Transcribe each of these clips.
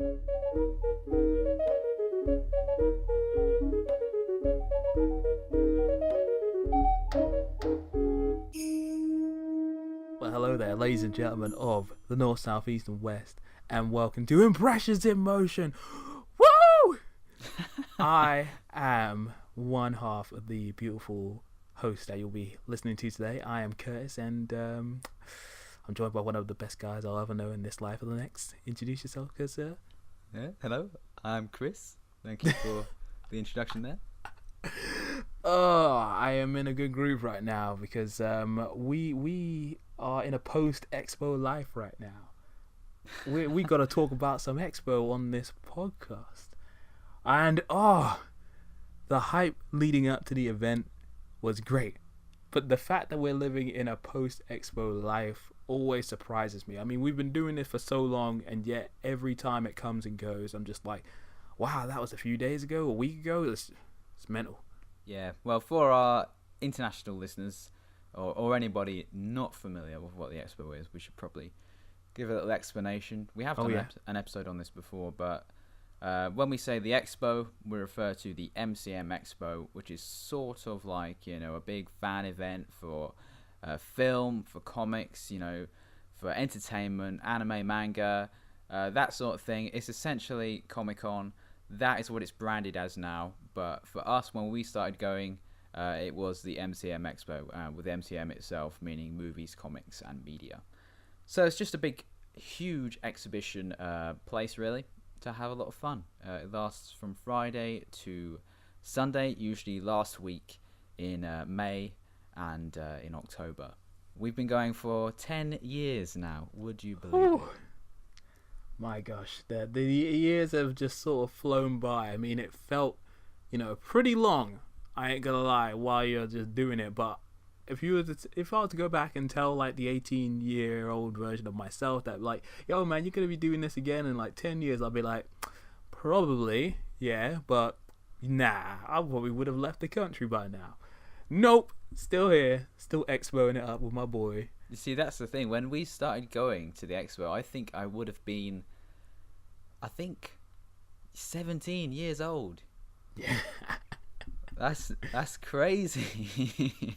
Well, hello there, ladies and gentlemen of the North, South, East, and West, and welcome to Impressions in Motion. Woo! I am one half of the beautiful host that you'll be listening to today. I am Curtis, and I'm joined by one of the best guys I'll ever know in this life or the next. Introduce yourself, Curtis. Yeah, hello, I'm Chris. Thank you for the introduction there. Oh, I am in a good groove right now because we are in a post-Expo life right now. We got to talk about some Expo on this podcast. And the hype leading up to the event was great. But the fact that we're living in a post-Expo life always surprises me. I mean, we've been doing this for so long, and yet every time it comes and goes, I'm just like, wow, that was a few days ago, a week ago. It's mental. Yeah, well, for our international listeners, or anybody not familiar with what the Expo is, we should probably give a little explanation. We have done an episode on this before, but when we say the Expo, we refer to the MCM Expo, which is sort of like, a big fan event for film, for comics, for entertainment, anime, manga, that sort of thing. It's essentially Comic-Con. That is what it's branded as now. But for us, when we started going, it was the MCM Expo, with MCM itself meaning movies, comics, and media. So it's just a big, huge exhibition place, really, to have a lot of fun. It lasts from Friday to Sunday, usually last week in May and in October. We've been going for 10 years now. Would you believe it? My gosh, the years have just sort of flown by. I mean, it felt, pretty long. I ain't gonna lie, while you're just doing it. But if I were to go back and tell like the 18-year-old version of myself that like, yo man, you're gonna be doing this again in like 10 years, I'll be like, probably, yeah, but nah, I probably would have left the country by now. Nope, still here, still expoing it up with my boy. You see, that's the thing. When we started going to the Expo, I think I would have been, 17 years old. Yeah. That's crazy.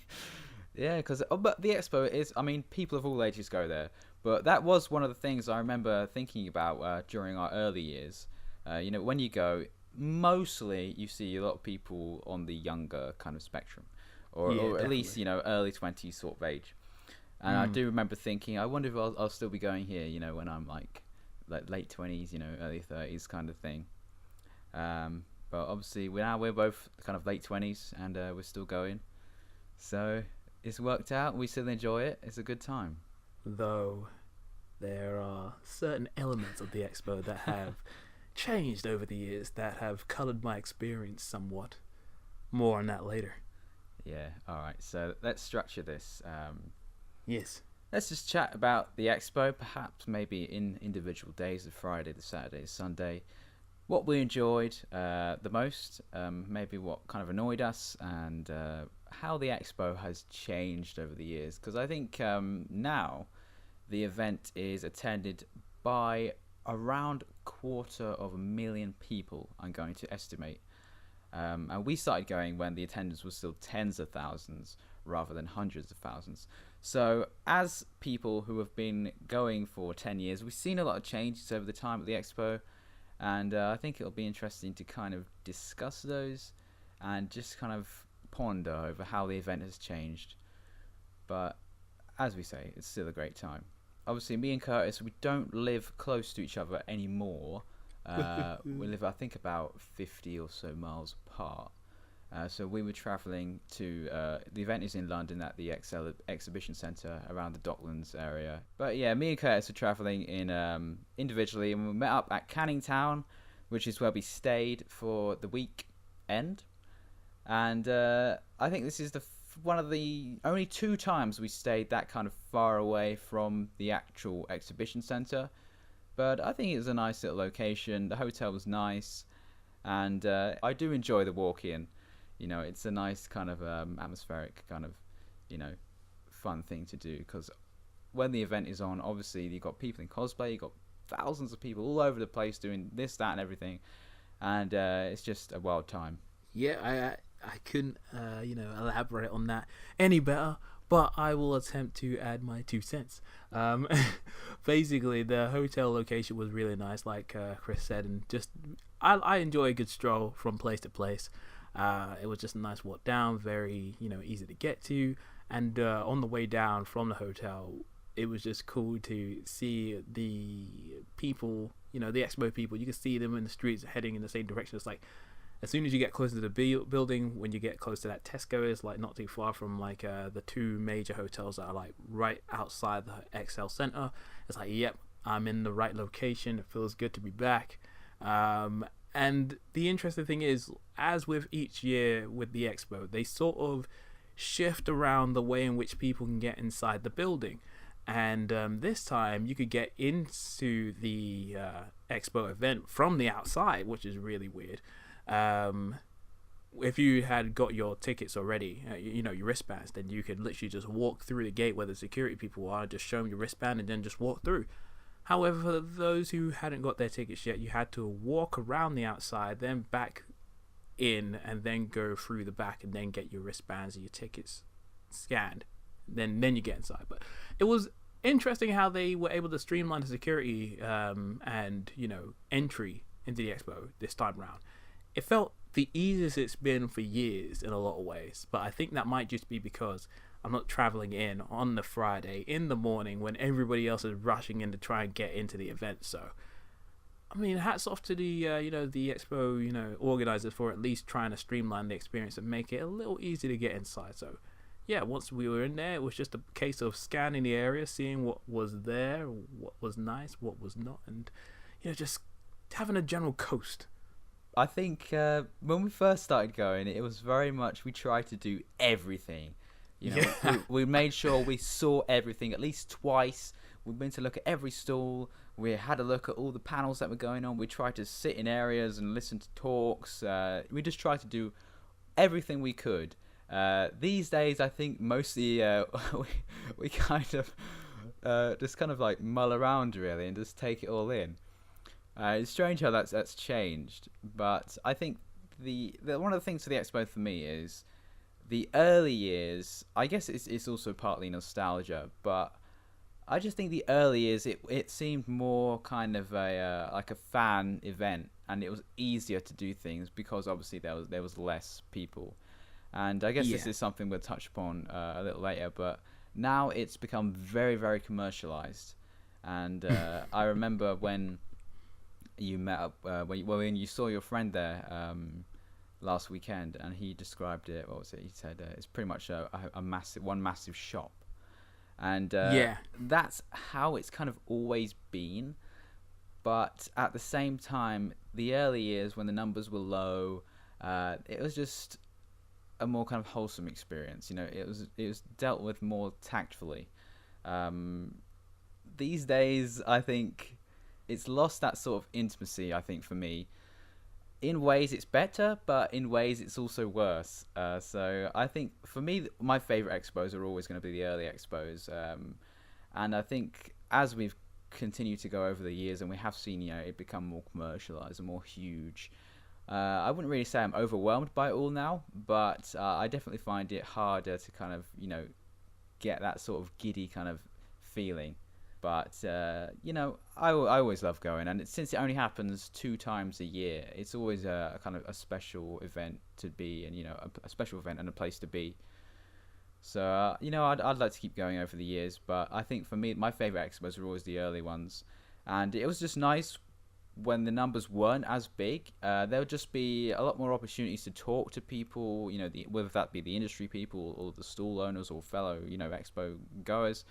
Yeah, but the Expo is, people of all ages go there. But that was one of the things I remember thinking about during our early years. When you go, mostly you see a lot of people on the younger kind of spectrum, or at least early 20s sort of age. And I do remember thinking, I wonder if I'll still be going here, when I'm like late 20s, early 30s kind of thing. But obviously we're both kind of late 20s and we're still going. So it's worked out. We still enjoy it. It's a good time. Though there are certain elements of the Expo that have changed over the years that have coloured my experience somewhat. More on that later. Yeah, all right. So let's structure this. Yes. Let's just chat about the Expo, perhaps maybe in individual days, the Friday, the Saturday, the Sunday. What we enjoyed the most, maybe what kind of annoyed us, and how the Expo has changed over the years. Because I think now the event is attended by around 250,000 people, I'm going to estimate. And we started going when the attendance was still tens of thousands rather than hundreds of thousands. So as people who have been going for 10 years, we've seen a lot of changes over the time at the Expo. And I think it'll be interesting to kind of discuss those and just kind of ponder over how the event has changed. But as we say, it's still a great time. Obviously, me and Curtis, we don't live close to each other anymore. We live, I think, about 50 or so miles apart. So we were travelling to, the event is in London at the Exhibition Centre around the Docklands area. But yeah, me and Curtis were travelling in individually, and we met up at Canning Town, which is where we stayed for the weekend. And I think this is one of the only 2 times we stayed that kind of far away from the actual exhibition centre. But I think it was a nice little location. The hotel was nice, and I do enjoy the walk-in. It's a nice kind of atmospheric kind of, fun thing to do, because when the event is on, obviously you've got people in cosplay, you've got thousands of people all over the place doing this, that, and everything, and it's just a wild time. Yeah, I couldn't elaborate on that any better, but I will attempt to add my 2 cents. Um, Basically, the hotel location was really nice, like Chris said, and just I enjoy a good stroll from place to place. It was just a nice walk down, very easy to get to, and on the way down from the hotel, it was just cool to see the people, the expo people. You could see them in the streets heading in the same direction. It's like as soon as you get closer to the building, when you get close to that Tesco, is like not too far from like the two major hotels that are like right outside the XL Center. It's like, yep, I'm in the right location. It feels good to be back. And the interesting thing is, as with each year with the expo, they sort of shift around the way in which people can get inside the building. And this time you could get into the expo event from the outside, which is really weird. If you had got your tickets already, your wristbands, then you could literally just walk through the gate where the security people are, just show them your wristband and then just walk through. However, for those who hadn't got their tickets yet, you had to walk around the outside, then back in, and then go through the back and then get your wristbands and your tickets scanned. Then you get inside. But it was interesting how they were able to streamline the security and entry into the expo this time around. It felt the easiest it's been for years in a lot of ways, but I think that might just be because I'm not traveling in on the Friday in the morning when everybody else is rushing in to try and get into the event. So, I mean, hats off to the the expo organizers for at least trying to streamline the experience and make it a little easier to get inside. So, yeah, once we were in there, it was just a case of scanning the area, seeing what was there, what was nice, what was not, and just having a general coast. I think when we first started going, it was very much we tried to do everything. We made sure we saw everything at least twice. We went to look at every stall. We had a look at all the panels that were going on. We tried to sit in areas and listen to talks. We just tried to do everything we could. These days, I think mostly we kind of just kind of like mull around really and just take it all in. It's strange how that's changed, but I think the one of the things for the expo for me is the early years. I guess it's also partly nostalgia, but I just think the early years it seemed more kind of a like a fan event, and it was easier to do things because obviously there was less people, and I guess this is something we'll touch upon a little later. But now it's become very, very commercialized, and I remember when you met up when you saw your friend there last weekend, and he described it. What was it? He said it's pretty much a massive shop, and that's how it's kind of always been. But at the same time, the early years when the numbers were low, it was just a more kind of wholesome experience. It was dealt with more tactfully. These days, I think it's lost that sort of intimacy, I think, for me. In ways it's better, but in ways it's also worse. So I think, for me, my favourite expos are always going to be the early expos. And I think as we've continued to go over the years and we have seen it become more commercialised and more huge, I wouldn't really say I'm overwhelmed by it all now, but I definitely find it harder to kind of, get that sort of giddy kind of feeling. But, I always love going. And since it only happens 2 times a year, it's always a kind of a special event to be, and, a special event and a place to be. So, I'd like to keep going over the years. But I think for me, my favourite expos are always the early ones. And it was just nice when the numbers weren't as big. There would just be a lot more opportunities to talk to people, whether that be the industry people or the stall owners or fellow, expo goers.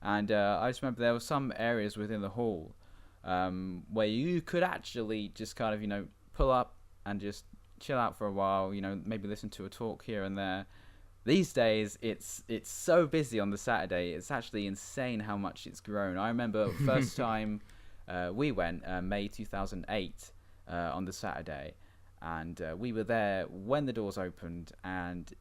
And I just remember there were some areas within the hall where you could actually just kind of, pull up and just chill out for a while, maybe listen to a talk here and there. These days, it's so busy on the Saturday. It's actually insane how much it's grown. I remember first time we went, May 2008, on the Saturday. And we were there when the doors opened, and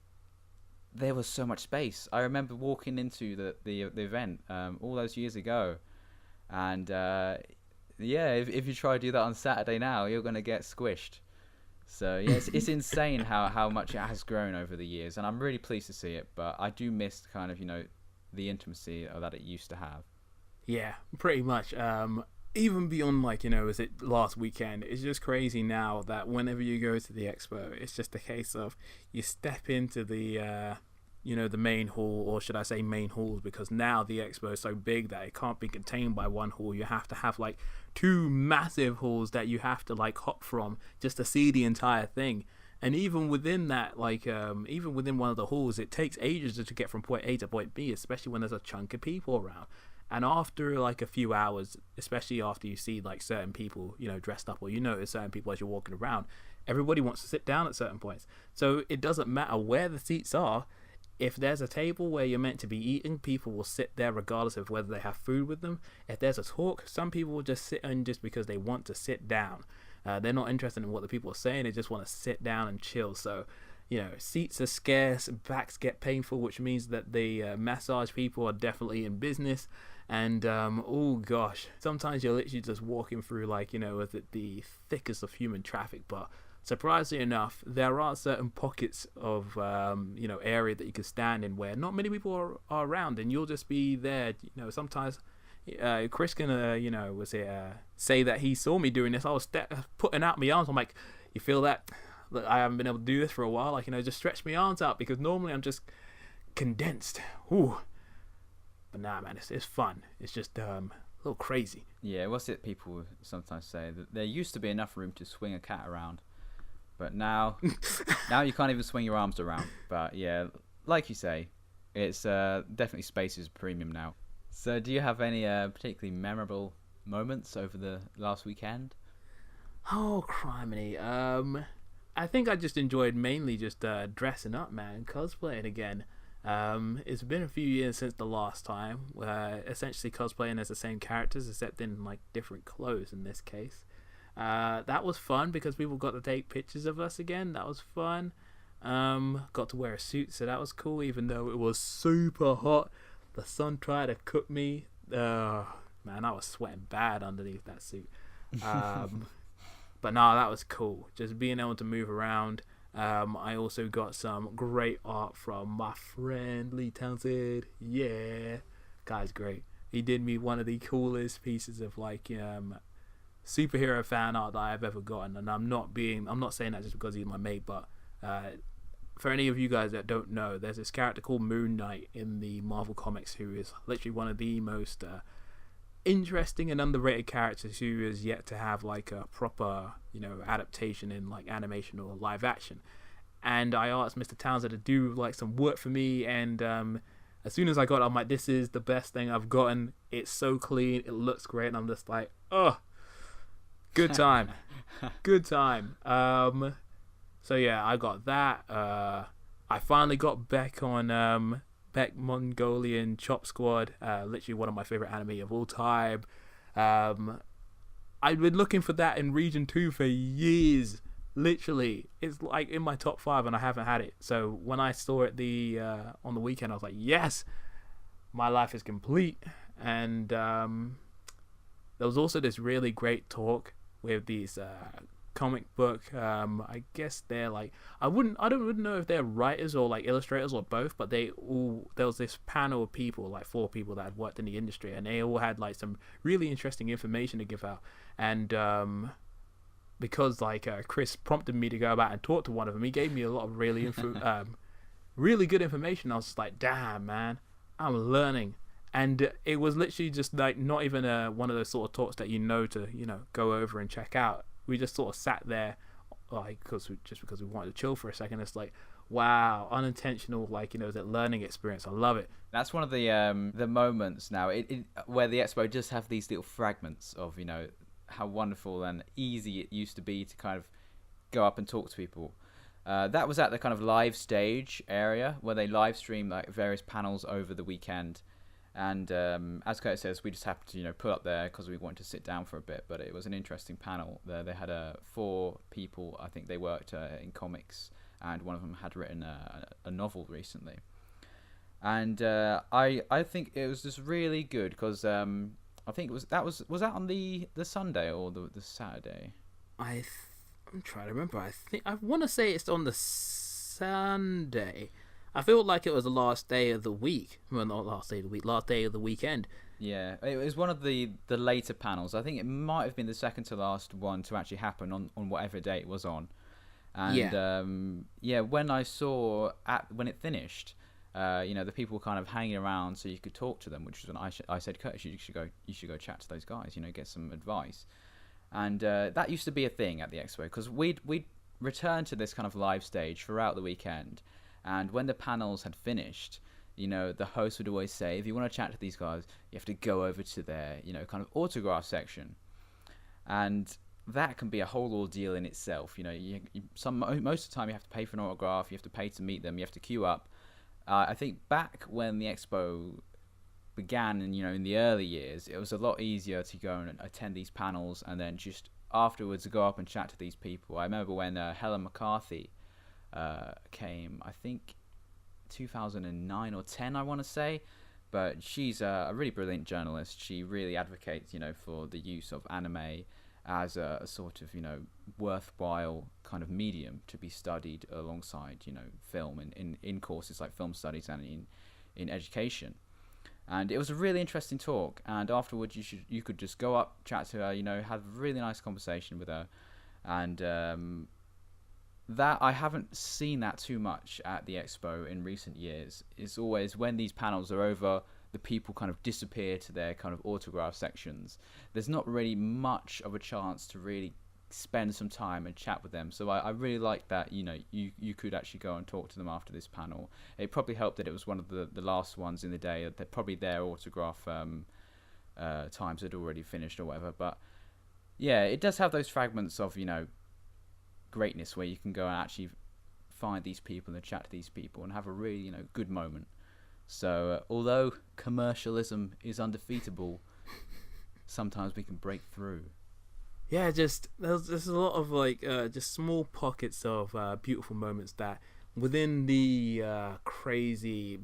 there was so much space. I remember walking into the event all those years ago, and Yeah, if you try to do that on Saturday now, you're going to get squished. So yeah, it's insane how much it has grown over the years, and I'm really pleased to see it. But I do miss kind of the intimacy that it used to have. Yeah, pretty much. Even beyond like was it last weekend? It's just crazy now that whenever you go to the expo, it's just a case of you step into the the main hall, or should I say main halls, because now the expo is so big that it can't be contained by one hall. You have to have like two massive halls that you have to like hop from just to see the entire thing. And even within that, like even within one of the halls, it takes ages to get from point A to point B, especially when there's a chunk of people around. And after like a few hours, especially after you see like certain people, dressed up, or notice certain people as you're walking around, everybody wants to sit down at certain points. So it doesn't matter where the seats are. If there's a table where you're meant to be eating, people will sit there regardless of whether they have food with them. If there's a talk, some people will just sit in just because they want to sit down. They're not interested in what the people are saying. They just want to sit down and chill. So, seats are scarce, backs get painful, which means that the massage people are definitely in business. And, oh gosh, sometimes you're literally just walking through like, the thickest of human traffic. But surprisingly enough, there are certain pockets of, area that you can stand in where not many people are around, and you'll just be there. Sometimes Chris can, say that he saw me doing this. I was putting out my arms. I'm like, you feel that? Look, I haven't been able to do this for a while. Like, just stretch my arms out, because normally I'm just condensed. Ooh. But nah, man, it's fun. It's just a little crazy. Yeah, what's it people sometimes say? That there used to be enough room to swing a cat around. But now you can't even swing your arms around. But yeah, like you say, it's definitely space is premium now. So do you have any particularly memorable moments over the last weekend? Oh, criminy. I think I just enjoyed mainly just dressing up, man, cosplaying again. It's been a few years since the last time, essentially cosplaying as the same characters except in like different clothes in this case. That was fun because people got to take pictures of us again. That was fun. Got to wear a suit, so that was cool, even though it was super hot. The sun tried to cook me. Man, I was sweating bad underneath that suit. But no, that was cool. Just being able to move around. I also got some great art from my friend Lee Townsend. Yeah, guy's great. He did me one of the coolest pieces of like superhero fan art that I've ever gotten, and I'm not saying that just because he's my mate, but for any of you guys that don't know, there's this character called Moon Knight in the Marvel comics who is literally one of the most interesting and underrated characters who is yet to have like a proper adaptation in like animation or live action. And I asked Mr. Townsend to do like some work for me, and as soon as I got it, I'm like, this is the best thing I've gotten. It's so clean, it looks great, and I'm just like, oh, good time. Good time. So yeah, I got that. I finally got back on Beck Mongolian Chop Squad, literally one of my favorite anime of all time. I've been looking for that in Region 2 for years. Literally, it's like in my top 5 and I haven't had it. So when I saw it on the weekend, I was like, yes, my life is complete. And there was also this really great talk with these comic book, I guess they're like, I don't know if they're writers or like illustrators or both, but there was this panel of people, like 4 people that had worked in the industry, and they all had like some really interesting information to give out. And because like Chris prompted me to go about and talk to one of them, he gave me a lot of really really good information. I was just like, damn, man, I'm learning. And it was literally just like not even one of those sort of talks that to go over and check out. We just sort of sat there, like, because we wanted to chill for a second. It's like, wow, unintentional, like, that learning experience. I love it. That's one of the moments now where the expo just have these little fragments of how wonderful and easy it used to be to kind of go up and talk to people. That was at the kind of live stage area where they live stream like various panels over the weekend. And as Kurt says, we just happened to pull up there because we wanted to sit down for a bit. But it was an interesting panel. They had 4 people. I think they worked in comics, and one of them had written a novel recently. And I think it was just really good because I think was that on the Sunday or the Saturday? I'm trying to remember. I want to say it's on the Sunday. I feel like it was the last day of the week. Well, not last day of the week, last day of the weekend. Yeah, it was one of the later panels. I think it might have been the second to last one to actually happen on whatever day it was on. And when I saw when it finished, the people were kind of hanging around so you could talk to them, which was when I said, Curtis, you should go chat to those guys, get some advice. And that used to be a thing at the expo, because we'd return to this kind of live stage throughout the weekend. And when the panels had finished, the host would always say, if you want to chat to these guys, you have to go over to their, kind of autograph section. And that can be a whole ordeal in itself. Most of the time you have to pay for an autograph, you have to pay to meet them, you have to queue up. I think back when the expo began, and in the early years, it was a lot easier to go and attend these panels, and then just afterwards go up and chat to these people. I remember when Helen McCarthy came, I think 2009 or 10, I want to say, but she's a really brilliant journalist. She really advocates, for the use of anime as a sort of, worthwhile kind of medium to be studied alongside, film in courses like film studies and in education. And it was a really interesting talk. And afterwards, you could just go up, chat to her, have a really nice conversation with her. And that I haven't seen that too much at the expo in recent years. It's always when these panels are over, the people kind of disappear to their kind of autograph sections. There's not really much of a chance to really spend some time and chat with them. So I really like that, you could actually go and talk to them after this panel. It probably helped that it was one of the last ones in the day. That probably their autograph times had already finished or whatever. But yeah, it does have those fragments of, greatness where you can go and actually find these people and chat to these people and have a really, good moment. So although commercialism is undefeatable, sometimes we can break through. Yeah, there's a lot of just small pockets of beautiful moments that within the crazy,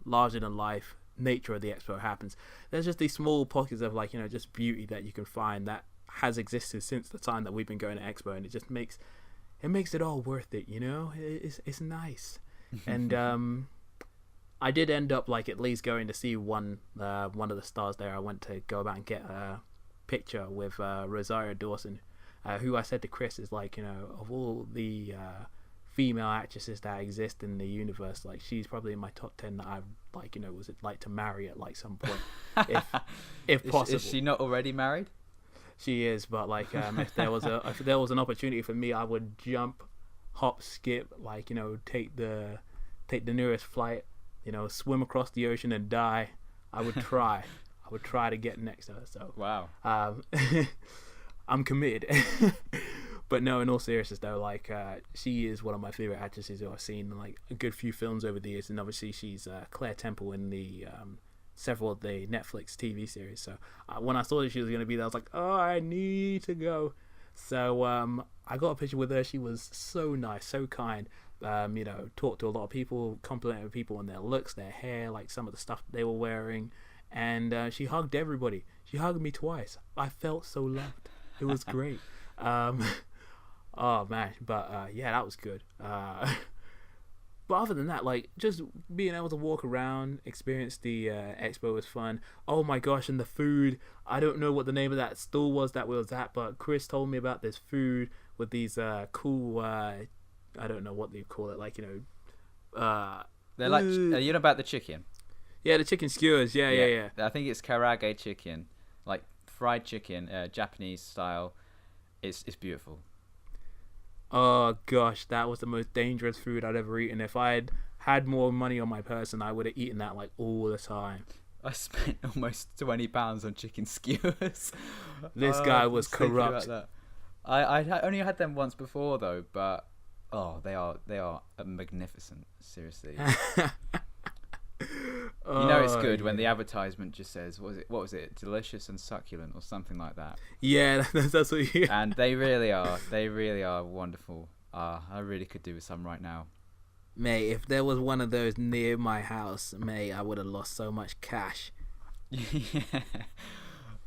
larger than life nature of the expo happens. There's just these small pockets of just beauty that you can find that has existed since the time that we've been going to expo, and it just makes it all worth it. It's nice. And I did end up at least going to see one of the stars there. I went to go about and get a picture with Rosario Dawson, who I said to Chris is of all the female actresses that exist in the universe, she's probably in my top 10 that I'd would to marry at some point, if possible. Is she not already married? She is, but if there was an opportunity for me, I would jump, hop, skip, take the nearest flight, swim across the ocean and die. I would try. I would try to get next to her. So wow, I'm committed. But no, in all seriousness though, she is one of my favorite actresses who I've seen in a good few films over the years, and obviously she's Claire Temple in the several of the Netflix TV series. So when I saw that she was going to be there, I was like, oh, I need to go. So I got a picture with her. She was so nice, so kind. Talked to a lot of people, complimented people on their looks, their hair, some of the stuff they were wearing. And she hugged everybody. She hugged me twice. I felt so loved. It was great. Oh man, but yeah, that was good. But other than that, just being able to walk around, experience the expo was fun. Oh my gosh, and the food. I don't know what the name of that stall was that we was at, but Chris told me about this food with these cool, I don't know what they call it, they're you know about the chicken? Yeah, the chicken skewers. Yeah. I think it's karage chicken, fried chicken, Japanese style. It's beautiful. Oh gosh, that was the most dangerous food I'd ever eaten. If I'd had more money on my person, I would have eaten that all the time. I spent almost £20 on chicken skewers. This guy was corrupt. I only had them once before though, but they are magnificent. Seriously. It's good when the advertisement just says, what was it, delicious and succulent or something like that. Yeah, that's what you... And they really are wonderful. I really could do with some right now. Mate, if there was one of those near my house, mate, I would have lost so much cash. Yeah.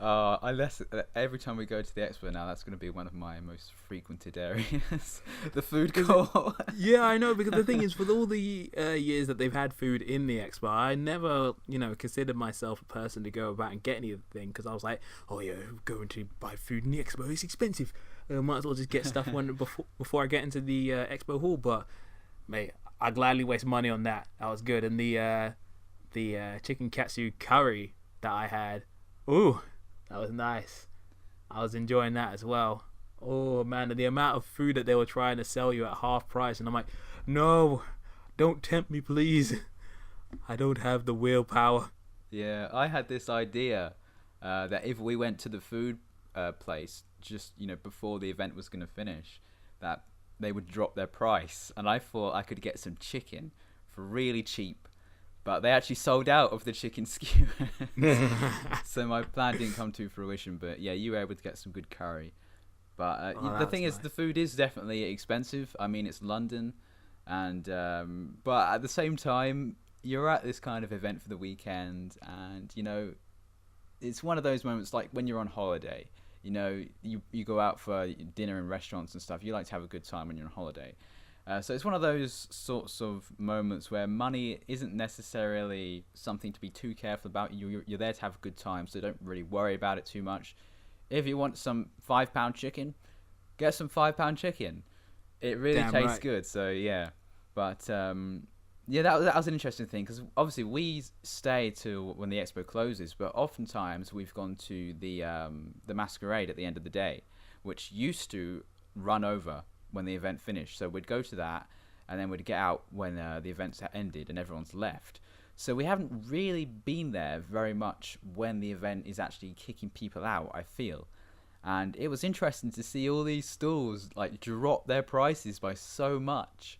Every time we go to the expo now, that's going to be one of my most frequented areas. The food court. Yeah, I know, because the thing is, with all the years that they've had food in the expo, I never, considered myself a person to go about and get anything, because I was like, oh yeah, going to buy food in the expo is expensive. Might as well just get stuff before I get into the expo hall. But mate, I gladly waste money on that. That was good. And the chicken katsu curry that I had, ooh, that was nice. I was enjoying that as well. Oh man, the amount of food that they were trying to sell you at half price, and I'm like, no, don't tempt me, please. I don't have the willpower. Yeah, I had this idea that if we went to the food place just before the event was going to finish, that they would drop their price, and I thought I could get some chicken for really cheap. But they actually sold out of the chicken skewer. So my plan didn't come to fruition. But yeah, you were able to get some good curry. But the thing is, the food is definitely expensive. I mean, it's London. And but at the same time, you're at this kind of event for the weekend. And, it's one of those moments like when you're on holiday. You go out for dinner in restaurants and stuff. You like to have a good time when you're on holiday. So it's one of those sorts of moments where money isn't necessarily something to be too careful about. You're there to have a good time, so don't really worry about it too much. If you want some £5 chicken, get some £5 chicken. It really tastes good, so yeah. But yeah, that was an interesting thing, because obviously we stay till when the expo closes, but oftentimes we've gone to the masquerade at the end of the day, which used to run over when the event finished. So we'd go to that, and then we'd get out when the event's ended and everyone's left. So we haven't really been there very much when the event is actually kicking people out, I feel. And it was interesting to see all these stalls like drop their prices by so much.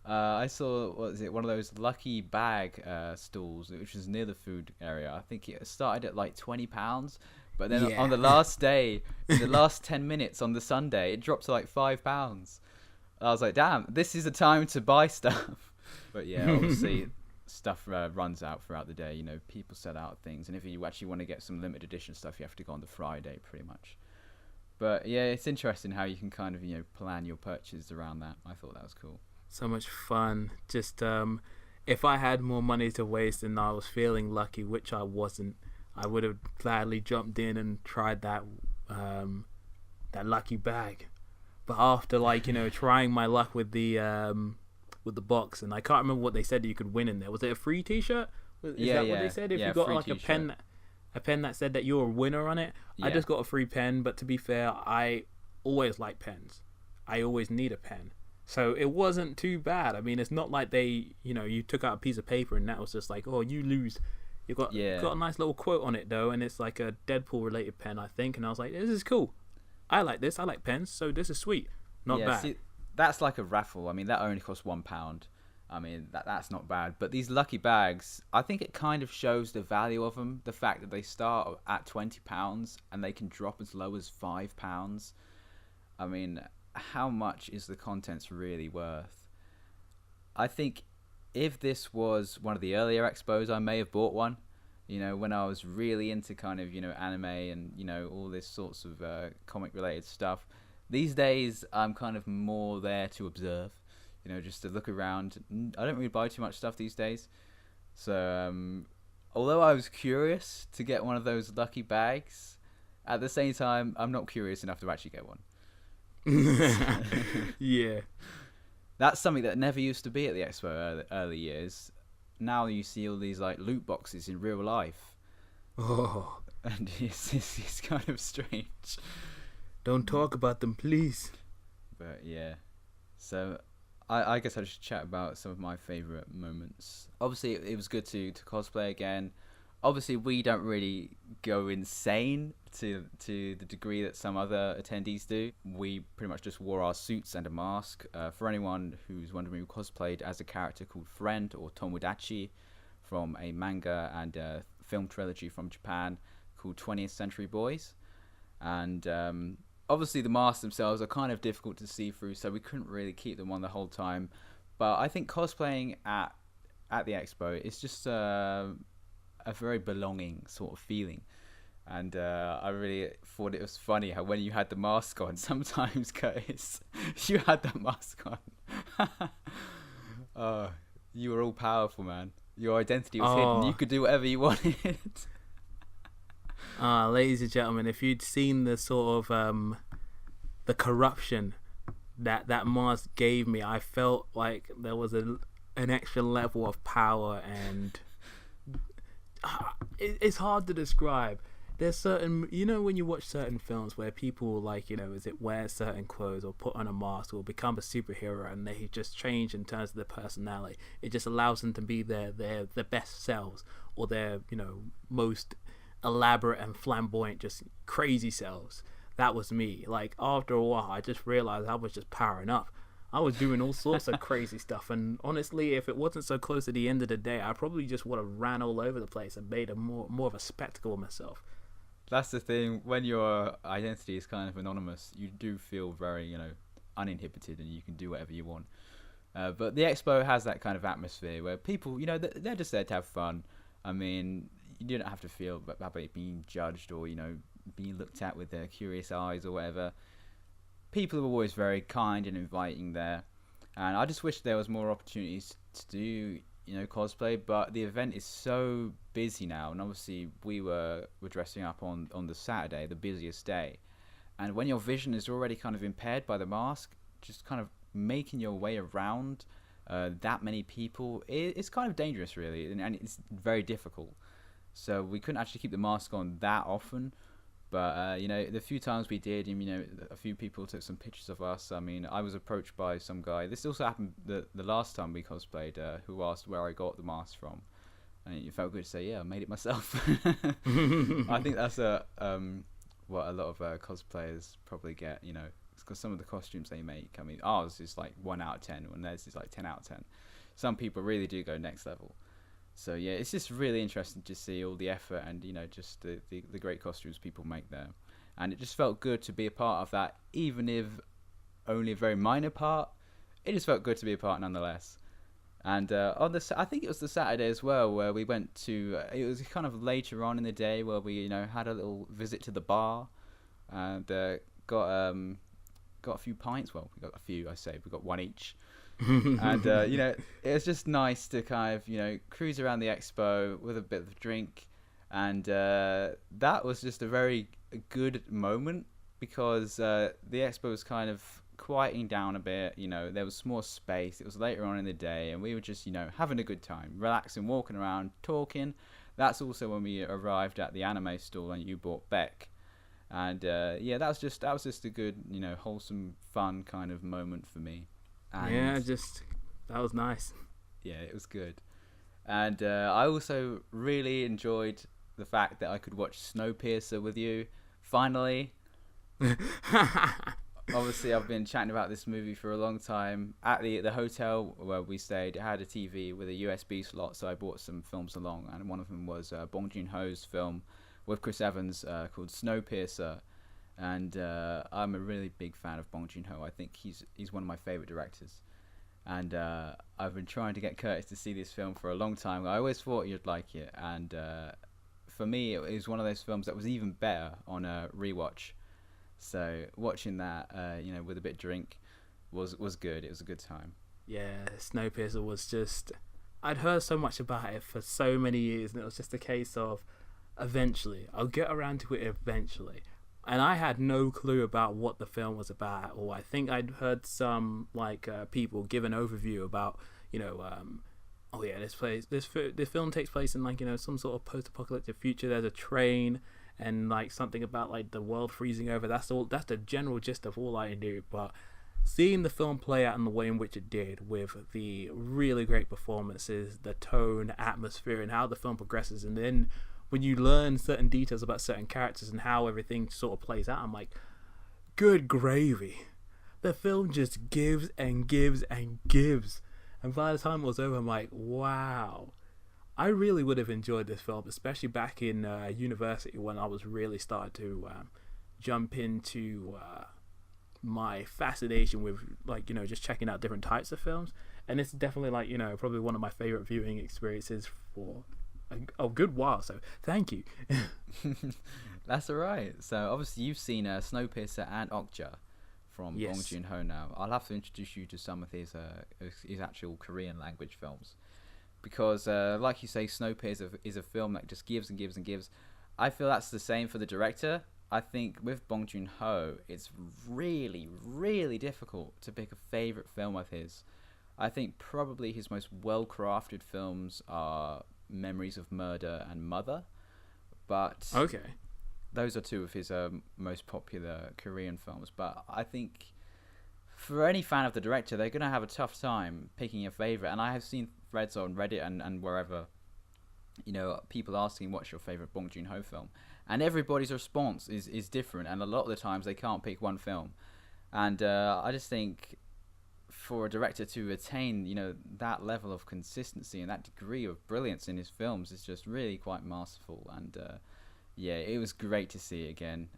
I saw, one of those lucky bag stalls, which was near the food area. I think it started at like £20. But then on the last day, in the last 10 minutes on the Sunday, it dropped to like £5. I was like, damn, this is the time to buy stuff. But yeah, obviously stuff runs out throughout the day. People sell out things. And if you actually want to get some limited edition stuff, you have to go on the Friday pretty much. But yeah, it's interesting how you can kind of, plan your purchases around that. I thought that was cool. So much fun. Just if I had more money to waste and I was feeling lucky, which I wasn't, I would have gladly jumped in and tried that lucky bag. But after trying my luck with the box, and I can't remember what they said you could win in there. Was it a free T-shirt? Is that what they said? If you got like t-shirt. a pen that said that you're a winner on it. I just got a free pen, but to be fair, I always like pens. I always need a pen. So it wasn't too bad. I mean, it's not like they, you took out a piece of paper and that was just like, oh, you lose. You got a nice little quote on it though, and it's like a Deadpool related pen, I think. And I was like, this is cool. I like this. I like pens, so this is sweet. Not bad. See, that's like a raffle. I mean, that only costs £1. I mean, that's not bad. But these lucky bags, I think it kind of shows the value of them. The fact that they start at £20 and they can drop as low as £5. I mean, how much is the contents really worth? I think if this was one of the earlier expos, I may have bought one. When I was really into kind of, anime and, all this sorts of comic related stuff. These days, I'm kind of more there to observe, just to look around. I don't really buy too much stuff these days. So, although I was curious to get one of those lucky bags, at the same time, I'm not curious enough to actually get one. Yeah. That's something that never used to be at the expo early years. Now you see all these like loot boxes in real life. Oh. And it's kind of strange. Don't talk about them, please. But yeah. So I guess I should chat about some of my favourite moments. Obviously, it was good to cosplay again. Obviously, we don't really go insane to the degree that some other attendees do. We pretty much just wore our suits and a mask. For anyone who's wondering, we cosplayed as a character called Friend, or Tomodachi, from a manga and film trilogy from Japan called 20th Century Boys. And obviously the masks themselves are kind of difficult to see through, so we couldn't really keep them on the whole time. But I think cosplaying at the expo is just a very belonging sort of feeling. And I really thought it was funny how when you had the mask on, sometimes, Curtis, you had that mask on. Oh, you were all powerful, man. Your identity was hidden. You could do whatever you wanted. Ladies and gentlemen, if you'd seen the sort of the corruption that mask gave me, I felt like there was an extra level of power, and it's hard to describe. There's certain, when you watch certain films where people like, is it wear certain clothes or put on a mask or become a superhero, and they just change in terms of their personality. It just allows them to be their best selves, or their, most elaborate and flamboyant, just crazy selves. That was me. Like, after a while, I just realized I was just powering up. I was doing all sorts of crazy stuff, and honestly, if it wasn't so close to the end of the day, I probably just would have ran all over the place and made a more of a spectacle of myself. That's the thing. When your identity is kind of anonymous, you do feel very, uninhibited, and you can do whatever you want. But the expo has that kind of atmosphere where people, they're just there to have fun. I mean, you don't have to feel about being judged or, being looked at with their curious eyes or whatever. People are always very kind and inviting there. And I just wish there was more opportunities to do, cosplay, but the event is so busy now, and obviously we were dressing up on the Saturday, the busiest day, and when your vision is already kind of impaired by the mask, just kind of making your way around that many people, it's kind of dangerous, really, and it's very difficult. So we couldn't actually keep the mask on that often. But, the few times we did, a few people took some pictures of us. I mean, I was approached by some guy. This also happened the last time we cosplayed, who asked where I got the mask from. And it felt good to say, yeah, I made it myself. I think that's what a lot of cosplayers probably get, It's because some of the costumes they make, I mean, ours is like 1 out of 10, and theirs is like 10 out of 10. Some people really do go next level. So yeah, it's just really interesting to see all the effort and just the great costumes people make there, and it just felt good to be a part of that, even if only a very minor part. It just felt good to be a part nonetheless. And I think it was the Saturday as well, where we went to. It was kind of later on in the day where we had a little visit to the bar, and got a few pints. Well, we got a few. I say we got one each. And it was just nice to kind of cruise around the expo with a bit of a drink, and that was just a very good moment, because the expo was kind of quieting down a bit. There was more space. It was later on in the day, and we were just having a good time, relaxing, walking around, talking. That's also when we arrived at the anime stall and you bought Beck, and that was just a good wholesome, fun kind of moment for me. And that was nice. Yeah, it was good. And I also really enjoyed the fact that I could watch Snowpiercer with you, finally. Obviously, I've been chatting about this movie for a long time. At the hotel where we stayed, it had a TV with a USB slot, so I brought some films along, and one of them was Bong Joon-ho's film with Chris Evans called Snowpiercer. And I'm a really big fan of Bong Joon-ho. I think he's one of my favorite directors, and I've been trying to get Curtis to see this film for a long time. I always thought you'd like it, and for me, it was one of those films that was even better on a rewatch. So watching that, with a bit of drink, was good. It was a good time. Yeah, Snowpiercer was just. I'd heard so much about it for so many years, and it was just a case of eventually I'll get around to it eventually. And I had no clue about what the film was about, or I think I'd heard some people give an overview about, this film takes place in some sort of post-apocalyptic future. There's a train and something about the world freezing over. That's the general gist of all I knew. But seeing the film play out in the way in which it did, with the really great performances, the tone, atmosphere, and how the film progresses, and then when you learn certain details about certain characters and how everything sort of plays out, I'm like, good gravy. The film just gives and gives and gives. And by the time it was over, I'm like, wow. I really would have enjoyed this film, especially back in university, when I was really starting to jump into my fascination with just checking out different types of films. And it's definitely probably one of my favorite viewing experiences for a good while, so thank you. That's all right. So obviously you've seen Snowpiercer and Okja from Bong Yes. Joon-ho now. I'll have to introduce you to some of his actual Korean language films because, like you say, Snowpiercer is a film that just gives and gives and gives. I feel that's the same for the director. I think with Bong Joon-ho, it's really, really difficult to pick a favorite film of his. I think probably his most well-crafted films are Memories of Murder and Mother, but Okay. those are two of his most popular Korean films. But I think for any fan of the director, they're going to have a tough time picking a favorite. And I have seen threads on Reddit and wherever, people asking what's your favorite Bong Joon-ho film. And everybody's response is different. And a lot of the times they can't pick one film. And I just think for a director to attain, that level of consistency and that degree of brilliance in his films is just really quite masterful. And yeah, it was great to see again.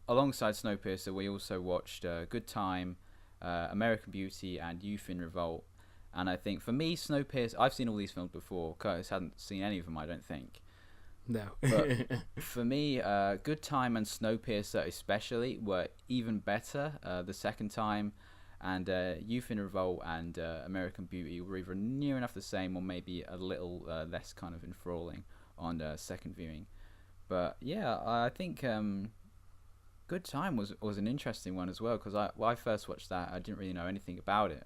Alongside Snowpiercer, we also watched Good Time, American Beauty, and Youth in Revolt. And I think for me, Snowpiercer, I've seen all these films before. Curtis hadn't seen any of them, I don't think. No. But for me, Good Time and Snowpiercer especially were even better the second time. And Youth in Revolt and American Beauty were either near enough the same or maybe a little less kind of enthralling on second viewing. But yeah, I think Good Time was an interesting one as well because when I first watched that, I didn't really know anything about it.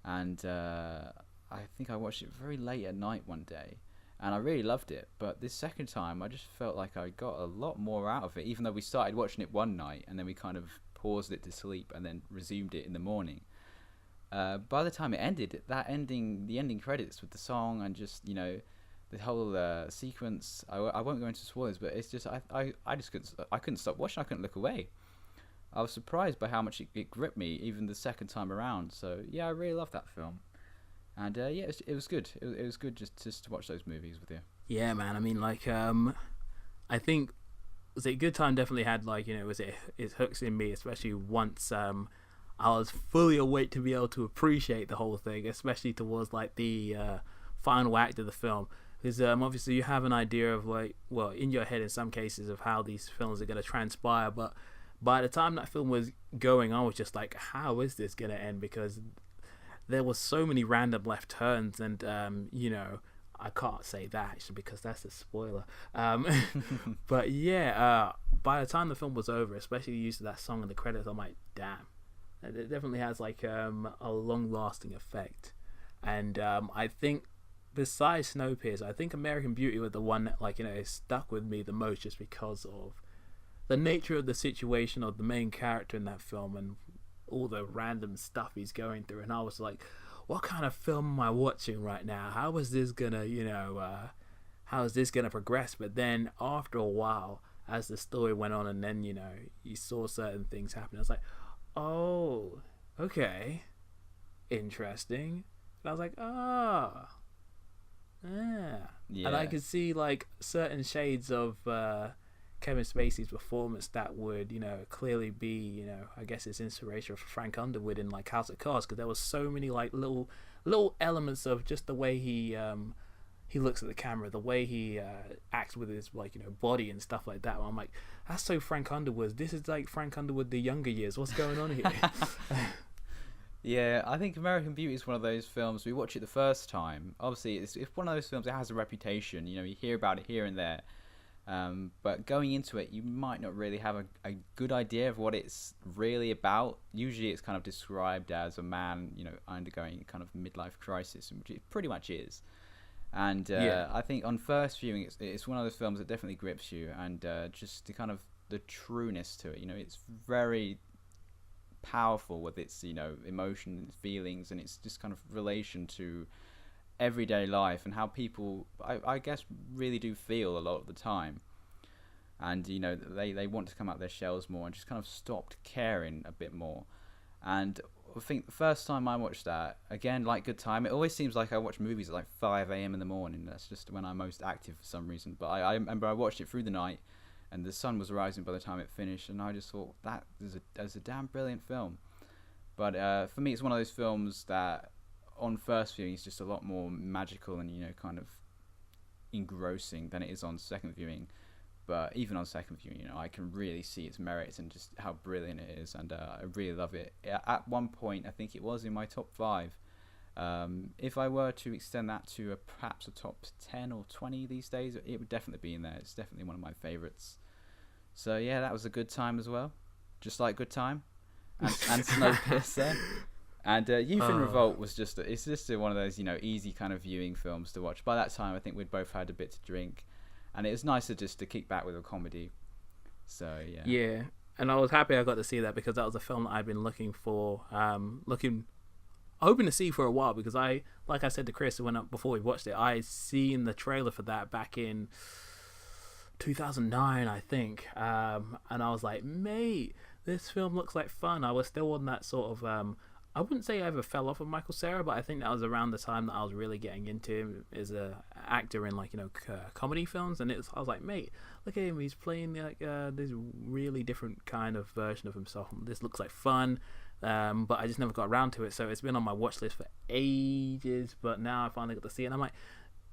And I think I watched it very late at night one day. And I really loved it. But this second time, I just felt like I got a lot more out of it, even though we started watching it one night and then we kind of paused it to sleep and then resumed it in the morning. By the time it ended, the ending credits with the song and just, the whole sequence, I won't go into spoilers, but it's just, I just couldn't stop watching. I couldn't look away. I was surprised by how much it gripped me, even the second time around. So yeah, I really loved that film. And yeah, it was good. It was good just to watch those movies with you. Yeah, man. I mean, like, I think was it Good Time definitely had like it hooks in me, especially once I was fully awake to be able to appreciate the whole thing, especially towards like the final act of the film. Because obviously you have an idea of like, well, in your head in some cases of how these films are going to transpire, but by the time that film was going, I was just like, how is this going to end? Because there was so many random left turns, and I can't say that actually because that's a spoiler. But yeah, by the time the film was over, especially the use of that song in the credits, I'm like, damn, it definitely has like a long-lasting effect. And I think besides Snowpiercer, I think American Beauty was the one that stuck with me the most, just because of the nature of the situation of the main character in that film and all the random stuff he's going through. And I was like, what kind of film am I watching right now? How is this gonna, how is this gonna progress? But then after a while, as the story went on, and then you saw certain things happen, I was like, oh, okay, interesting. And I was like, yeah. And I could see like certain shades of Kevin Spacey's performance that would, clearly be, I guess it's inspiration for Frank Underwood in like House of Cards, because there was so many like little elements of just the way he looks at the camera, the way he acts with his body and stuff like that. I'm like, that's so Frank Underwood. This is like Frank Underwood the younger years. What's going on here? Yeah, I think American Beauty is one of those films. We watch it the first time. Obviously, it's one of those films that has a reputation. You hear about it here and there. But going into it, you might not really have a good idea of what it's really about. Usually it's kind of described as a man, undergoing kind of midlife crisis, which it pretty much is. And I think on first viewing, it's one of those films that definitely grips you, and just the kind of the trueness to it. It's very powerful with its, emotions, feelings, and it's just kind of relation to everyday life and how people I guess really do feel a lot of the time, and they want to come out of their shells more and just kind of stopped caring a bit more. And I think the first time I watched that, again, like Good Time, it always seems like I watch movies at like 5 a.m. in the morning. That's just when I'm most active for some reason. But I remember I watched it through the night and the sun was rising by the time it finished, and I just thought that is a damn brilliant film. But for me, it's one of those films that on first viewing is just a lot more magical and kind of engrossing than it is on second viewing. But even on second viewing, I can really see its merits and just how brilliant it is, and I really love it. At one point, I think it was in my top 5. If I were to extend that to perhaps a top 10 or 20 these days, it would definitely be in there. It's definitely one of my favourites. So yeah, that was a good time as well, just like Good Time, and Snowpiercer. And Youth in Revolt was just one of those easy kind of viewing films to watch. By that time, I think we'd both had a bit to drink. And it was nicer just to kick back with a comedy. So, yeah. Yeah, and I was happy I got to see that because that was a film that I'd been hoping to see for a while, because like I said to Chris before we watched it, I seen the trailer for that back in 2009, I think. And I was like, mate, this film looks like fun. I was still on that sort of... I wouldn't say I ever fell off of Michael Cera, but I think that was around the time that I was really getting into him as a actor in comedy films. And I was like, mate, look at him, he's playing this really different kind of version of himself. This looks like fun, but I just never got around to it. So it's been on my watch list for ages, but now I finally got to see it. And I'm like,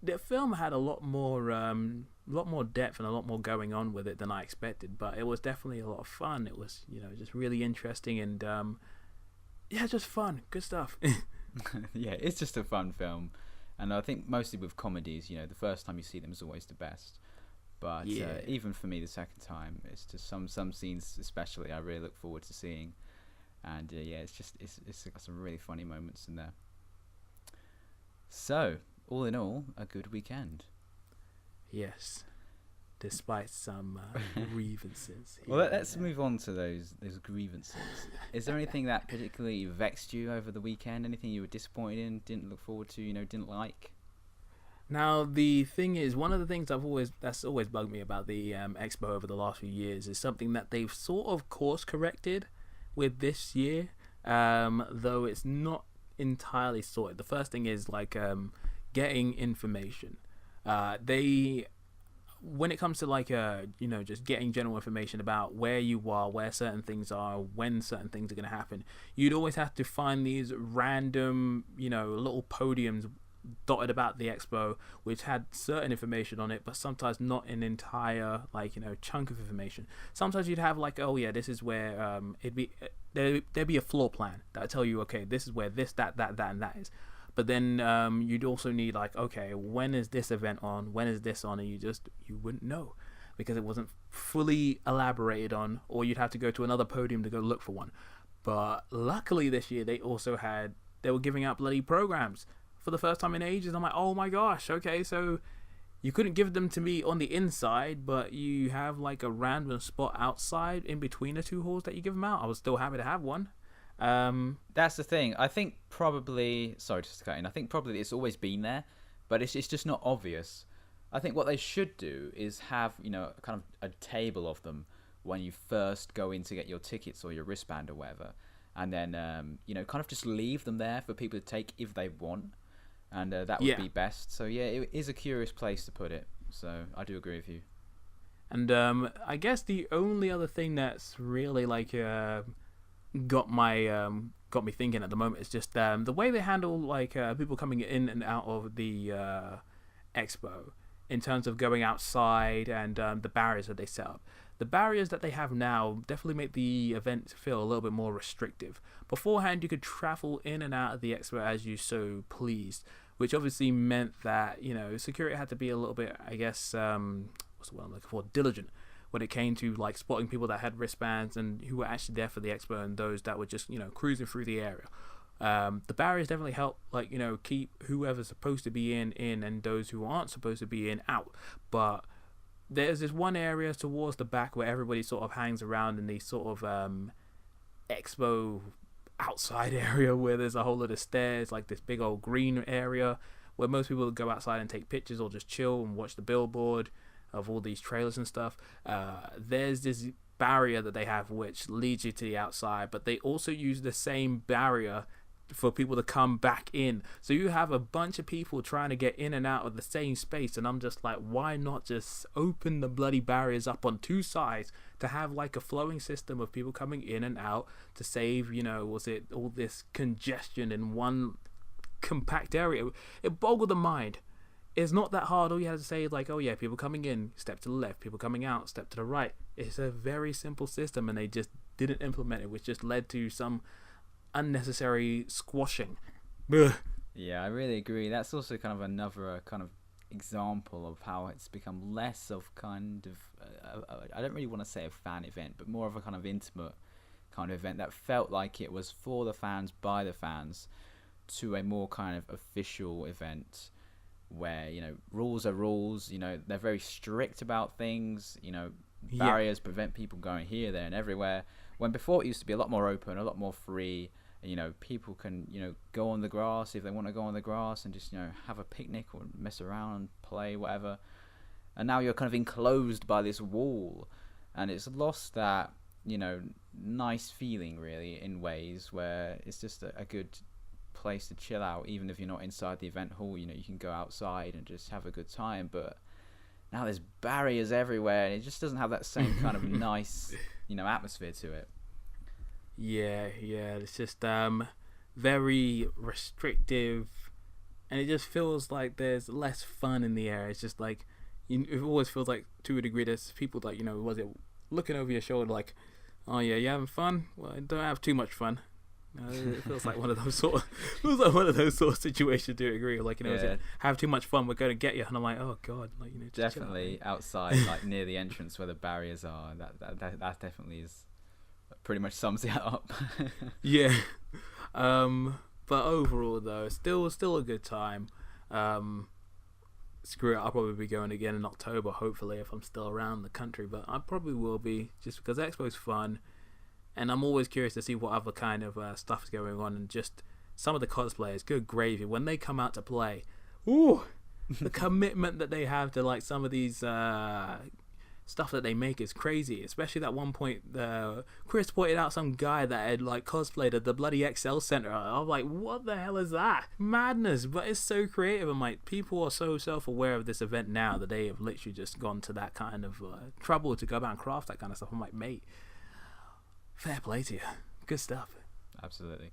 the film had a lot more depth and a lot more going on with it than I expected, but it was definitely a lot of fun. It was just really interesting and yeah, just fun. Good stuff. Yeah, it's just a fun film. And I think mostly with comedies, the first time you see them is always the best. But even for me, the second time, it's just some scenes especially I really look forward to seeing. And it's got some really funny moments in there. So, all in all, a good weekend. Yes. Despite some grievances. Well, let's move on to those grievances. Is there anything that particularly vexed you over the weekend? Anything you were disappointed in, didn't look forward to, didn't like? Now, the thing is, one of the things that's always bugged me about the Expo over the last few years is something that they've sort of course corrected with this year, though it's not entirely sorted. The first thing is getting information. When it comes to just getting general information about where you are, where certain things are, when certain things are going to happen, you'd always have to find these random, little podiums dotted about the expo, which had certain information on it, but sometimes not an entire, chunk of information. Sometimes you'd have this is where there'd be a floor plan that would tell you, okay, this is where this, that, and that is. But then you'd also need okay, when is this event on? When is this on? And you wouldn't know because it wasn't fully elaborated on, or you'd have to go to another podium to go look for one. But luckily this year they were giving out bloody programs for the first time in ages. I'm like, oh my gosh, okay, so you couldn't give them to me on the inside, but you have a random spot outside in between the two halls that you give them out. I was still happy to have one. That's the thing. I think probably, sorry just to cut in, I think probably it's always been there, but it's just not obvious. I think what they should do is have, kind of a table of them when you first go in to get your tickets or your wristband or whatever, and then, kind of just leave them there for people to take if they want, and that would be best. So yeah, it is a curious place to put it, so I do agree with you. And I guess the only other thing that's really got me thinking at the moment is just the way they handle people coming in and out of the expo in terms of going outside and the barriers that they set up. The barriers that they have now definitely make the event feel a little bit more restrictive. Beforehand, you could travel in and out of the expo as you so pleased, which obviously meant that security had to be a little bit, I guess, what's the word I'm looking for, diligent when it came to spotting people that had wristbands and who were actually there for the expo and those that were just cruising through the area. The barriers definitely help keep whoever's supposed to be in and those who aren't supposed to be in out. But there's this one area towards the back where everybody sort of hangs around in these sort of expo outside area where there's a whole lot of stairs, this big old green area where most people would go outside and take pictures or just chill and watch the billboard of all these trailers and stuff. There's this barrier that they have which leads you to the outside, but they also use the same barrier for people to come back in. So you have a bunch of people trying to get in and out of the same space, and I'm just like, why not just open the bloody barriers up on two sides to have a flowing system of people coming in and out to save, all this congestion in one compact area? It boggled the mind. it's not that hard. All you have to say is like, oh yeah, people coming in, step to the left. People coming out, step to the right. It's a very simple system, and they just didn't implement it, which just led to some unnecessary squashing. Ugh. Yeah, I really agree. That's also kind of another kind of example of how it's become less of kind of I don't really want to say a fan event, but more of a kind of intimate kind of event that felt like it was for the fans by the fans, to a more kind of official event where, you know, rules are rules. You know, they're very strict about things. You know, barriers prevent people going here, there, and everywhere. When before it used to be a lot more open, a lot more free. You know, people can, you know, go on the grass if they want to go on the grass and just, you know, have a picnic or mess around, play, whatever. And now you're kind of enclosed by this wall, and it's lost that, you know, nice feeling really in ways where it's just a good place to chill out. Even if you're not inside the event hall, you know, you can go outside and just have a good time. But now there's barriers everywhere, and it just doesn't have that same kind of nice, you know, atmosphere to it. Yeah, it's just very restrictive, and it just feels like there's less fun in the air. It's just like, it always feels like, to a degree, there's people like, you know, was it looking over your shoulder like, oh yeah, you having fun? Well, don't have too much fun. It feels like one of those sort of situations. Do you agree? Like, you know, Yeah. have too much fun, we're going to get you. And I'm like, oh god, like, you know, just Definitely chill out, outside, like near the entrance where the barriers are. That definitely is pretty much sums it up. yeah. But overall though, still a good time. Screw it, I'll probably be going again in October, hopefully, if I'm still around the country. But I probably will be, just because Expo's fun, and I'm always curious to see what other kind of stuff is going on, and just some of the cosplayers, good gravy, when they come out to play. Ooh, the commitment that they have to like some of these stuff that they make is crazy. Especially that one point, Chris pointed out some guy that had like cosplayed at the bloody XL Center. I'm like, what the hell is that? Madness. But it's so creative. I'm like, people are so self-aware of this event now that they have literally just gone to that kind of trouble to go about and craft that kind of stuff. I'm like, mate, fair play to you. Good stuff. Absolutely.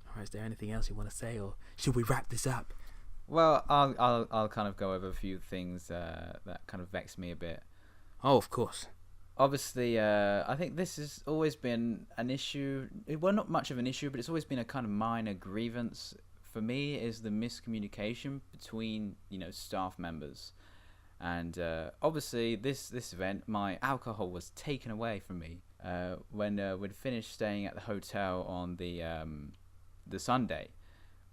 Alright, is there anything else you want to say, or should we wrap this up? Well, I'll kind of go over a few things that kind of vex me a bit. Oh, of course. Obviously, I think this has always been an issue. Well, not much of an issue, but it's always been a kind of minor grievance for me, is the miscommunication between, you know, staff members. And obviously, this event, my alcohol was taken away from me when we'd finished staying at the hotel on the Sunday.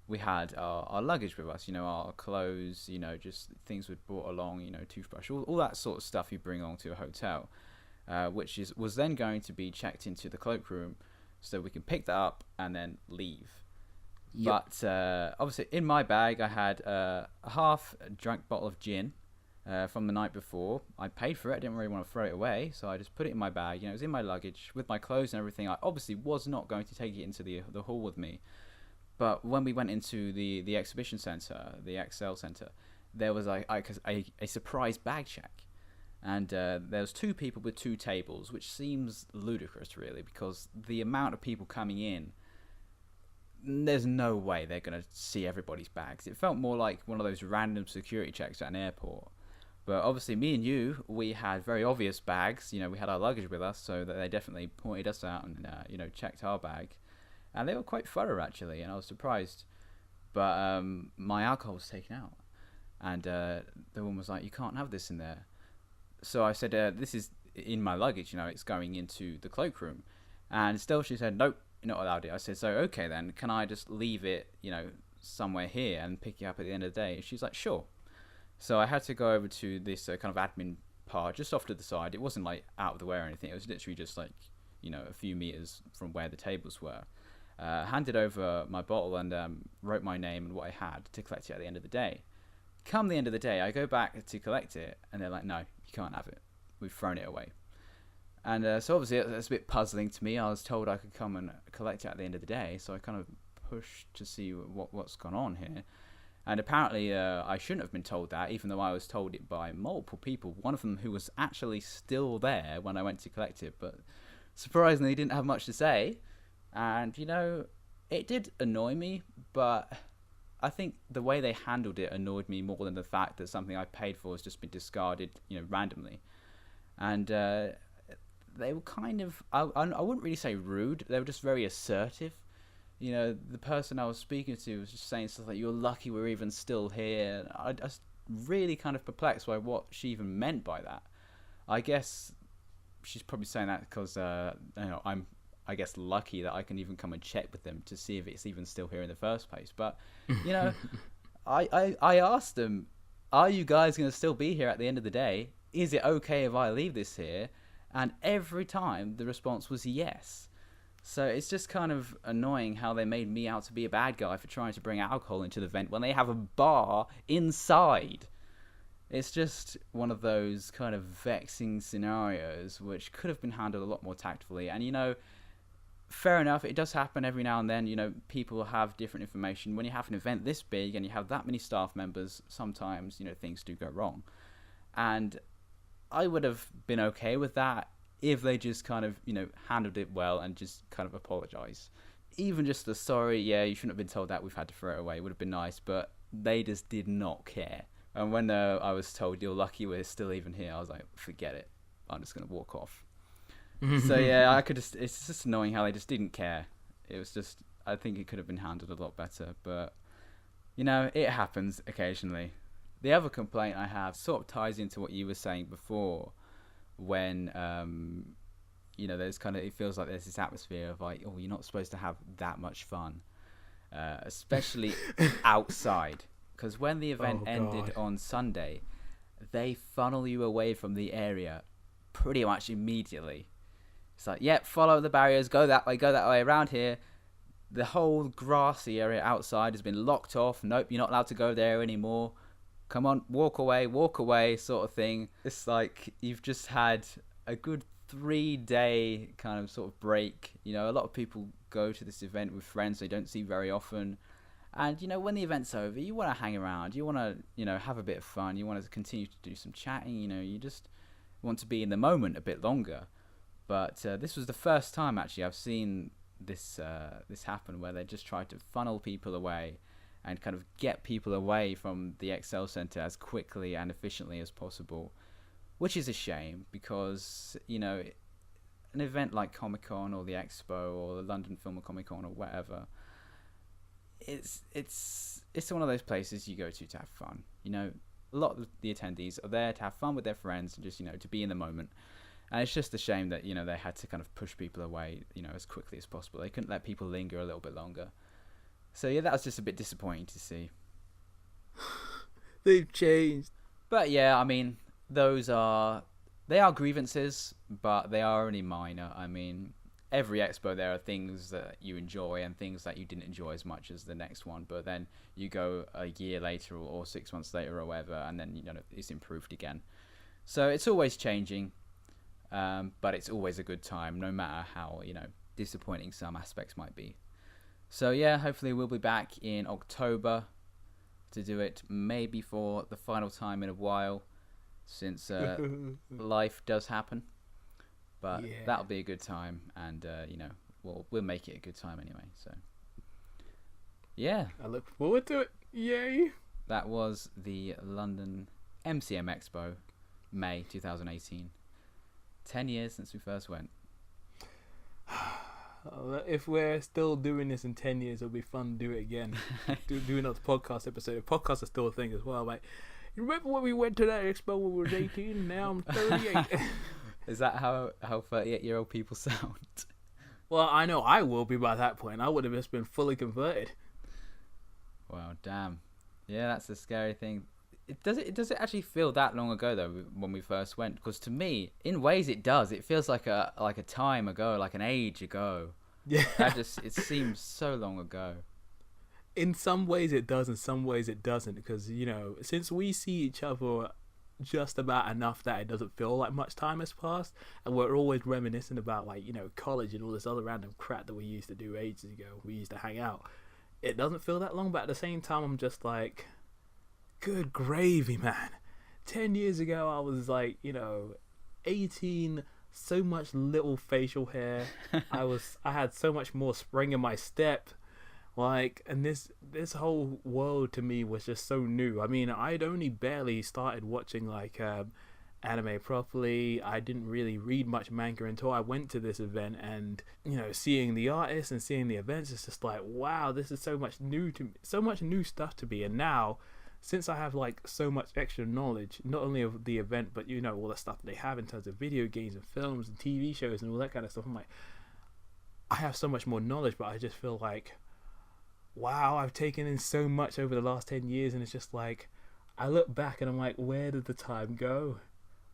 We had our luggage with us, you know, our clothes, you know, just things we'd brought along, you know, toothbrush, all that sort of stuff you bring along to a hotel, which was then going to be checked into the cloakroom so we can pick that up and then leave. Yep. But obviously in my bag I had a half drunk bottle of gin from the night before. I paid for it. I didn't really want to throw it away, so I just put it in my bag. You know, it was in my luggage with my clothes and everything. I obviously was not going to take it into the hall with me. But when we went into the exhibition center, the XL center, there was a surprise bag check. And there was two people with two tables, which seems ludicrous, really, because the amount of people coming in, there's no way they're going to see everybody's bags. It felt more like one of those random security checks at an airport. But obviously, me and you, we had very obvious bags. You know, we had our luggage with us, so that they definitely pointed us out and, you know, checked our bag. And they were quite thorough, actually, and I was surprised. But my alcohol was taken out. And the woman was like, you can't have this in there. So I said, this is in my luggage, you know, it's going into the cloakroom. And still she said, nope, you're not allowed it. I said, so, okay then, can I just leave it, you know, somewhere here and pick it up at the end of the day? She's like, sure. So I had to go over to this kind of admin part just off to the side. It wasn't like out of the way or anything. It was literally just like, you know, a few meters from where the tables were. Handed over my bottle and wrote my name and what I had to collect it at the end of the day. Come the end of the day, I go back to collect it, and they're like, no, you can't have it. We've thrown it away. And so obviously that's a bit puzzling to me. I was told I could come and collect it at the end of the day, so I kind of pushed to see what's gone on here. And apparently I shouldn't have been told that, even though I was told it by multiple people, one of them who was actually still there when I went to collect it, but surprisingly didn't have much to say. And, you know, it did annoy me, but I think the way they handled it annoyed me more than the fact that something I paid for has just been discarded, randomly. And they were kind of, I wouldn't really say rude. They were just very assertive. The person I was speaking to was just saying stuff like, "You're lucky we're even still here." I was really kind of perplexed by what she even meant by that. I guess she's probably saying that because I'm, I guess, lucky that I can even come and check with them to see if it's even still here in the first place. But I asked them, "Are you guys going to still be here at the end of the day? Is it okay if I leave this here?" And every time the response was yes. So it's just kind of annoying how they made me out to be a bad guy for trying to bring alcohol into the event when they have a bar inside. It's just one of those kind of vexing scenarios which could have been handled a lot more tactfully. And, fair enough, it does happen every now and then. People have different information. When you have an event this big and you have that many staff members, sometimes, things do go wrong. And I would have been okay with that if they just kind of, handled it well and just kind of apologise. Even just the sorry, yeah, you shouldn't have been told that, we've had to throw it away, would have been nice, but they just did not care. And when I was told, "You're lucky we're still even here," I was like, forget it. I'm just going to walk off. So yeah, it's just annoying how they just didn't care. It was just, I think it could have been handled a lot better, but, it happens occasionally. The other complaint I have sort of ties into what you were saying before, when there's kind of, it feels like there's this atmosphere of like, oh, you're not supposed to have that much fun, especially outside, because when the event ended on Sunday, they funnel you away from the area pretty much immediately. It's like, yep, follow the barriers, go that way around here. The whole grassy area outside has been locked off. Nope, you're not allowed to go there anymore. Come on, walk away, sort of thing. It's like you've just had a good 3-day kind of sort of break. A lot of people go to this event with friends they don't see very often. And, when the event's over, you want to hang around. You want to, have a bit of fun. You want to continue to do some chatting. You just want to be in the moment a bit longer. But this was the first time, actually, I've seen this happen, where they just tried to funnel people away and kind of get people away from the Excel Centre as quickly and efficiently as possible, which is a shame because, an event like Comic-Con or the Expo or the London Film and Comic-Con or whatever, it's one of those places you go to have fun. A lot of the attendees are there to have fun with their friends and just, to be in the moment. And it's just a shame that, they had to kind of push people away, as quickly as possible. They couldn't let people linger a little bit longer. So yeah, that was just a bit disappointing to see. They've changed. But yeah, I mean, they are grievances, but they are only minor. I mean, every expo there are things that you enjoy and things that you didn't enjoy as much as the next one. But then you go a year later or 6 months later or whatever, and then it's improved again. So it's always changing, but it's always a good time, no matter how disappointing some aspects might be. So yeah, hopefully we'll be back in October to do it, maybe for the final time in a while, since life does happen. But yeah, that'll be a good time, and we'll make it a good time anyway. So yeah, I look forward to it. Yay! That was the London MCM Expo, May 2018. 10 years since we first went. If we're still doing this in 10 years, it'll be fun to do it again. do another podcast episode. Podcasts are still a thing as well. Like, you remember when we went to that expo when we were 18? Now I'm 38. Is that how 38-year-old people sound? Well, I know I will be by that point. I would have just been fully converted. Wow, damn. Yeah, that's the scary thing. Does it actually feel that long ago though when we first went? Because to me, in ways, it does. It feels like a time ago, like an age ago. Yeah. It seems so long ago. In some ways it does, in some ways it doesn't. Because since we see each other just about enough that it doesn't feel like much time has passed, and we're always reminiscing about college and all this other random crap that we used to do ages ago. We used to hang out. It doesn't feel that long, but at the same time, I'm just like, good gravy, man. 10 years ago, I was 18, so much little facial hair. I had so much more spring in my step. Like, and this whole world to me was just so new. I mean, I'd only barely started watching like anime properly. I didn't really read much manga until I went to this event, and seeing the artists and seeing the events, it's just like, wow, this is so much new to me, so much new stuff to me. And now, since I have like so much extra knowledge, not only of the event, but all the stuff that they have in terms of video games and films and TV shows and all that kind of stuff, I'm like, I have so much more knowledge, but I just feel like, wow, I've taken in so much over the last 10 years, and it's just like, I look back and I'm like, where did the time go?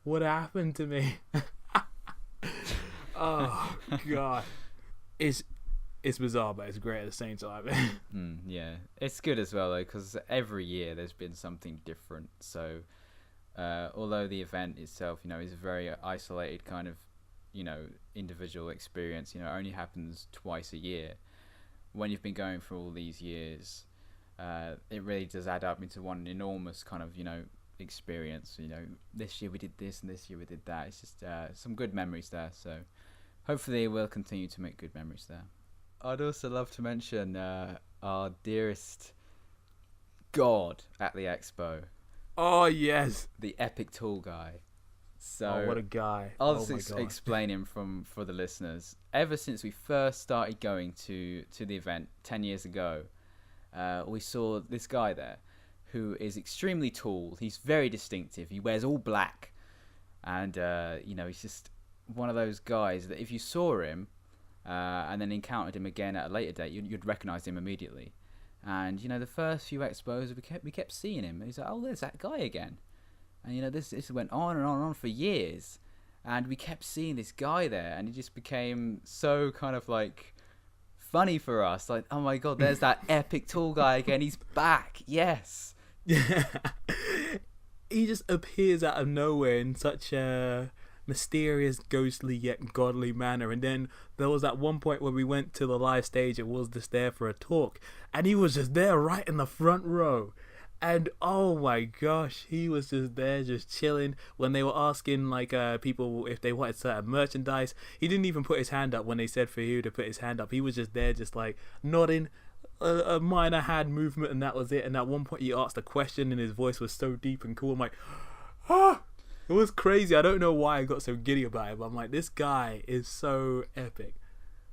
What happened to me? Oh, God. It's bizarre, but it's great at the same time. Yeah, it's good as well, though, because every year there's been something different. So, although the event itself, is a very isolated kind of, individual experience, it only happens twice a year. When you've been going for all these years, it really does add up into one enormous kind of, experience. This year we did this and this year we did that. It's just some good memories there. So hopefully we'll continue to make good memories there. I'd also love to mention our dearest god at the expo. Oh, yes. The epic tall guy. So what a guy. I'll just explain him for the listeners. Ever since we first started going to the event 10 years ago, we saw this guy there who is extremely tall. He's very distinctive. He wears all black. And, he's just one of those guys that if you saw him and then encountered him again at a later date, you'd recognize him immediately. And, the first few expos, we kept seeing him. He's like, oh, there's that guy again. And, this went on and on and on for years. And we kept seeing this guy there. And he just became so kind of like funny for us. Like, oh, my God, there's that epic tall guy again. He's back. Yes. Yeah. He just appears out of nowhere in such a mysterious, ghostly, yet godly manner. And then there was that one point where we went to the live stage and was just there for a talk. And he was just there right in the front row. And oh my gosh, he was just there, just chilling. When they were asking like people if they wanted certain merchandise, he didn't even put his hand up when they said for you to put his hand up. He was just there, just like nodding, a minor hand movement, and that was it. And at one point, he asked a question, and his voice was so deep and cool. I'm like, ah, it was crazy. I don't know why I got so giddy about it, but I'm like, this guy is so epic.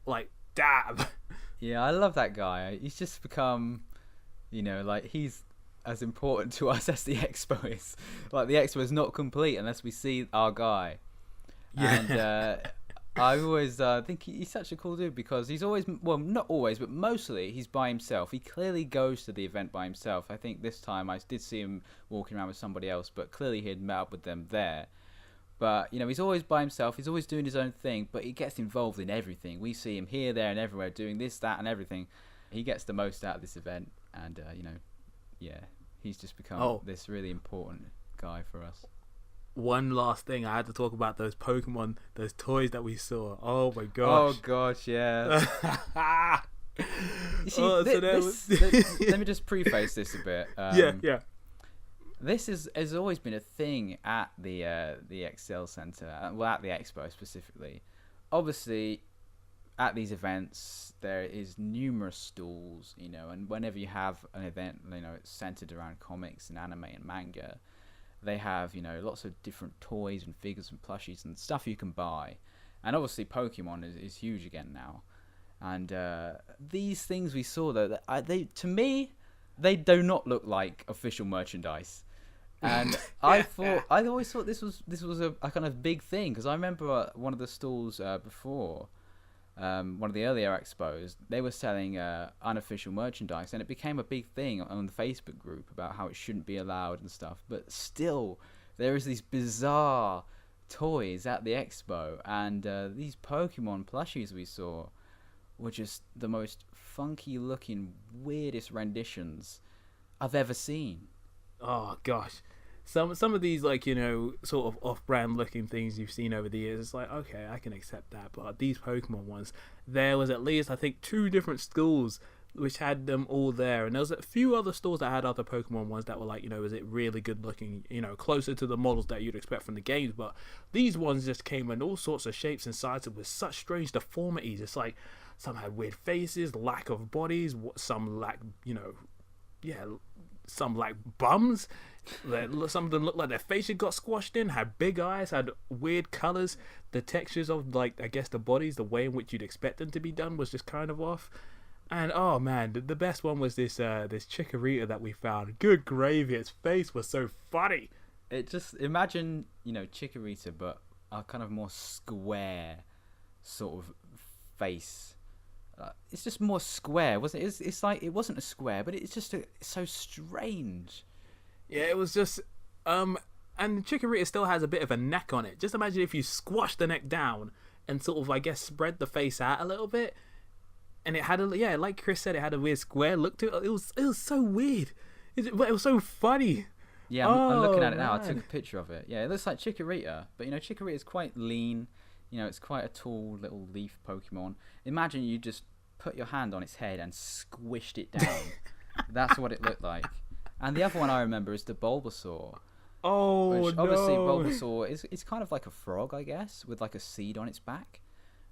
Like, damn. Yeah, I love that guy. He's just become, like he's as important to us as the expo is. Like, the expo is not complete unless we see our guy. Yeah. And I always think he's such a cool dude because he's always, well, not always, but mostly he's by himself. He clearly goes to the event by himself. I think this time I did see him walking around with somebody else, but clearly he had met up with them there. But, he's always by himself. He's always doing his own thing, but he gets involved in everything. We see him here, there, and everywhere doing this, that, and everything. He gets the most out of this event, and, yeah, he's just become this really important guy for us. One last thing, I had to talk about those Pokemon, those toys that we saw. Oh my gosh. Oh gosh, yeah. You see, let me just preface this a bit. Yeah. This has always been a thing at the Excel Centre, well, at the Expo specifically. Obviously, at these events, there is numerous stalls, and whenever you have an event, it's centered around comics and anime and manga, they have, lots of different toys and figures and plushies and stuff you can buy. And obviously Pokemon is huge again now. And these things we saw, though, to me, they do not look like official merchandise. And I always thought this was a kind of big thing, because I remember one of the stalls before, one of the earlier expos, they were selling unofficial merchandise, and it became a big thing on the Facebook group about how it shouldn't be allowed and stuff. But still, there is these bizarre toys at the expo, and these Pokemon plushies we saw were just the most funky looking, weirdest renditions I've ever seen. Oh gosh. Some of these, like, sort of off-brand looking things you've seen over the years, it's like, okay, I can accept that. But these Pokemon ones, there was at least, I think, 2 different schools which had them all there. And there was a few other stores that had other Pokemon ones that were like, is it really good looking, closer to the models that you'd expect from the games. But these ones just came in all sorts of shapes and sizes with such strange deformities. It's like, some had weird faces, lack of bodies, some lack, some like bums. Some of them looked like their face had got squashed in, had big eyes, had weird colors. The textures of, like, I guess the bodies, the way in which you'd expect them to be done was just kind of off. And oh man, the best one was this chikorita that we found. Good gravy, its face was so funny. It just, imagine, chikorita, but a kind of more square sort of face. It's just more square, wasn't it? It's like, it wasn't a square, but it's just so strange. Yeah, it was just, and the chikorita still has a bit of a neck on it. Just imagine if you squash the neck down and sort of, I guess, spread the face out a little bit. And it had like Chris said, it had a weird square look to it. It was so weird. It was so funny. Yeah, I'm looking at it now. Man. I took a picture of it. Yeah, it looks like Chikorita, but Chikorita is quite lean. It's quite a tall little leaf Pokemon. Imagine you just put your hand on its head and squished it down. That's what it looked like. And the other one I remember is the Bulbasaur. Oh, which, obviously, Bulbasaur is kind of like a frog, I guess, with like a seed on its back.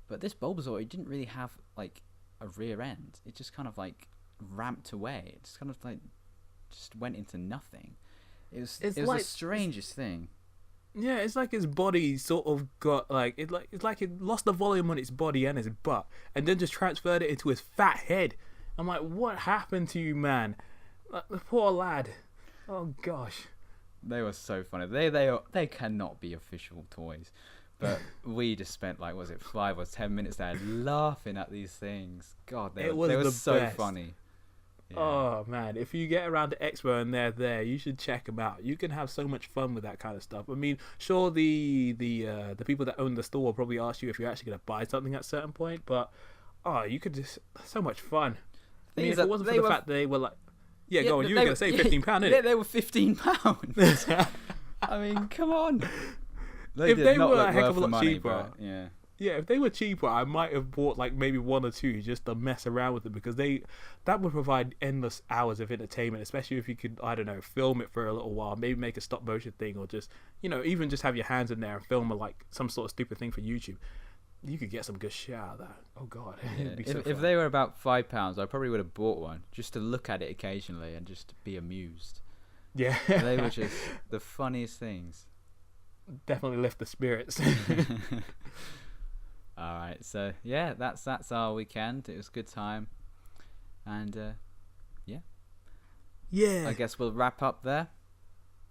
But this Bulbasaur, it didn't really have like a rear end. It just kind of like ramped away. It just kind of like just went into nothing. It was like, the strangest thing. Yeah, it's like his body sort of got it's like it lost the volume on its body and his butt, and then just transferred it into his fat head. I'm like, what happened to you, man? Like, the poor lad. Oh gosh. They were so funny. They cannot be official toys, but we just spent 5 or 10 minutes there laughing at these things. God, they were so best. Funny. Yeah. Oh man, if you get around to Expo and they're there, you should check them out. You can have so much fun with that kind of stuff. I mean, sure, the people that own the store will probably ask you if you're actually going to buy something at a certain point, but you could just so much fun. I mean, if it wasn't for the fact they were like, go on. You were going to say £15, innit? They were £15. I mean, come on. If they were a heck of a lot money, cheaper, yeah. Yeah, if they were cheaper, I might have bought maybe one or two just to mess around with it, because that would provide endless hours of entertainment, especially if you could, I don't know, film it for a little while, maybe make a stop motion thing, or just, even just have your hands in there and film some sort of stupid thing for YouTube. You could get some good shit out of that. Oh god, yeah. It'd be so fun. If they were about £5, I probably would have bought one just to look at it occasionally and just be amused. Yeah, they were just the funniest things. Definitely lift the spirits. All right, so yeah, that's our weekend. It was a good time, and yeah. I guess we'll wrap up there.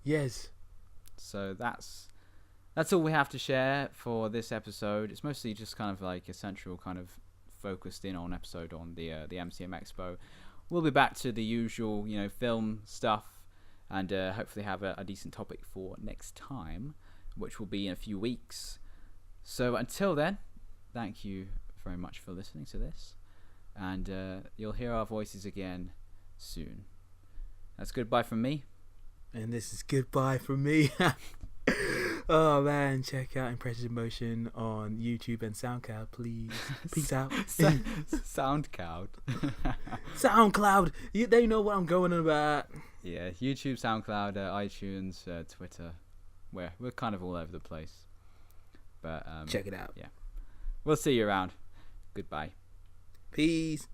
Yes. So that's all we have to share for this episode. It's mostly just kind of like a central kind of focused in on episode on the MCM Expo. We'll be back to the usual, film stuff, and hopefully have a decent topic for next time, which will be in a few weeks. So until then, thank you very much for listening to this, and you'll hear our voices again soon. That's goodbye from me. And this is goodbye from me. Oh man, check out Impressions in Motion on YouTube and SoundCloud, please. Peace out. SoundCloud. SoundCloud. They know what I'm going about. Yeah, YouTube, SoundCloud, iTunes, Twitter. We're kind of all over the place. But check it out. Yeah. We'll see you around. Goodbye. Peace.